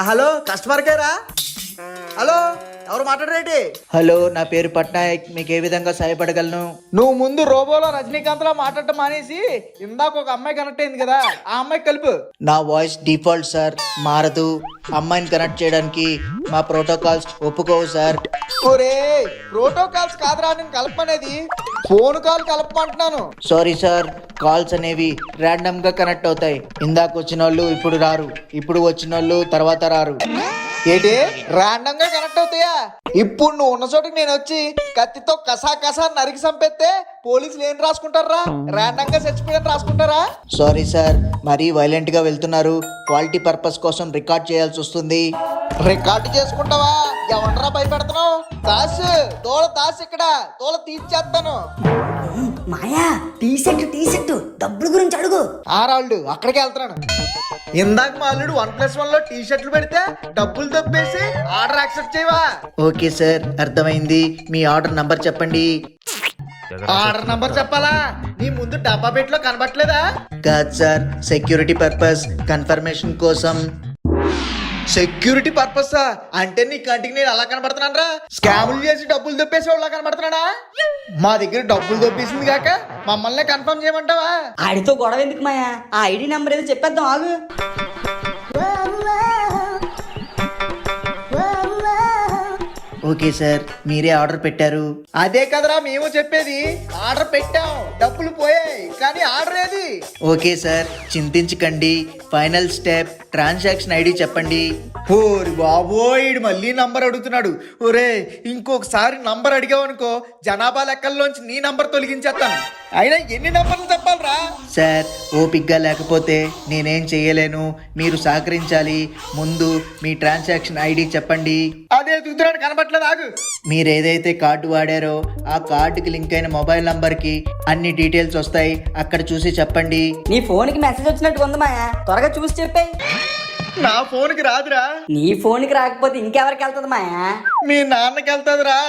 Hello customer కేరా? Hello, ఎవరు మాట్లాడరేటి? Hello, నా పేరు పట్నాయక్. మీకు ఏ విధంగా సహాయపడగలను? నువ్వు ముందు రోబోలో రజనీకాంత్ లా మాట్లాడటం మానేసి ఇందాక ఒక అమ్మాయి కనెక్ట్ అయింది కదా, ఆ అమ్మాయి కలుపు. నా వాయిస్ డిఫాల్ట్ సార్, మారదు. అమ్మాయిని కనెక్ట్ చేయడానికి మా ప్రోటోకాల్స్ ఒప్పుకోవు సార్. ఒరే, ప్రోటోకాల్స్ కాదురా నేను కలపనేది, ఫోన్ కాల్ కలపమంటున్నాను. సారీ సార్, కాల్స్ అనేవి ర్యాండమ్ గా కనెక్ట్ అవుతాయి. ఇందాక వచ్చిన వాళ్ళు ఇప్పుడు రారు, ఇప్పుడు వచ్చిన వాళ్ళు తర్వాత రారు. ఏంటి రాండమ్ గా కనెక్ట్ అవుతాయా? ఇప్పుడు నువ్వు ఉన్న చోటుకి నేను వచ్చి కత్తితో కసా కసా నరికి చంపేస్తే పోలీసులు ఏం రాసుకుంటారా? రాండమ్ గా చచ్చిపోయాని రాసుకుంటారా? సారీ సార్, మరీ వైలెంట్ గా వెళ్తున్నారు. క్వాలిటీ పర్పస్ కోసం రికార్డ్ చేయాల్సి వస్తుంది. రికార్డు చేసుకుంటావా? ఎవడరా భయపెడుతున్నావు? దాసు దాసు ఇక్కడ తోల తీర్చేస్తాను. మాయా టీ షర్ట్ డబ్బుల గురించి అడుగు. ఆరాళ్ళు అక్కడికి వెళ్తున్నాను. ఇందాక మా అల్లుడు 1+1 లో టీ షర్ట్లు పెడితే డబ్బులు తప్పేసి ఆర్డర్ యాక్సెప్ట్ చేయవా? ఓకే సార్, అర్థమైంది. మీ ఆర్డర్ నంబర్ చెప్పండి. ఆర్డర్ నంబర్ చెప్పాలా? నీ ముందు డబ్బా పెట్టులో కనబట్లేదా? కాదు సార్, సెక్యూరిటీ పర్పస్ కన్ఫర్మేషన్ కోసం. సెక్యూరిటీ పర్పస్ అంటే నీ కంటికి నేను అలా కనబడుతున్నాను రా? స్కాములు చేసి డబ్బులు దొప్పేసి వాళ్ళ కనబడుతున్నానా? మా దగ్గర డబ్బులు దొప్పేసింది కాక మమ్మల్ని కన్ఫర్మ్ చేయమంటావా? ఆడితో గొడవ ఎందుకు మాయా, ఆ ఐడి నెంబర్ ఏదో చెప్పేద్దాం ఆగు. ఓకే సార్, మీరే ఆర్డర్ పెట్టారు. అదే కదరా మేము చెప్పేది. ఆర్డర్ పెట్టాం, డబ్బులు పోయాయి, కానీ ఆర్డర్ ఏది? ఓకే సార్, చింతించకండి. ఫైనల్ స్టెప్, ట్రాన్సాక్షన్ ఐడి చెప్పండి. ఓరి బాబోయ్, మళ్ళీ నంబర్ అడుగుతున్నాడు. ఒరే, ఇంకొకసారి నంబర్ అడిగావనుకో జనాభా లెక్కల్లోంచి నీ నంబర్ తొలగించేస్తాను. అయినా ఎన్ని నంబర్లు చెప్పాలరా? సార్, ఓపిక్గా లేకపోతే నేనేం చేయలేను. మీరు సహకరించాలి. ముందు మీ ట్రాన్సాక్షన్ ఐడి చెప్పండి. అదే ఎదుగుతున్నాడు, కనబట్లేదు, ఆగు. మీరు ఏదైతే కార్డు వాడారో ఆ కార్డుకి లింక్ అయిన మొబైల్ నంబర్కి అన్ని డీటెయిల్స్ వస్తాయి. అక్కడ చూసి చెప్పండి. నీ ఫోన్ కి మెసేజ్ వచ్చినట్టు ఉంది మాయా, త్వరగా చూసి చెప్పాయి. నా ఫోన్కి రాదురా. నీ ఫోన్ కి రాకపోతే ఇంకెవరికి వెళ్తుంది మాయా? మీ నాన్నకి వెళ్తాదిరా.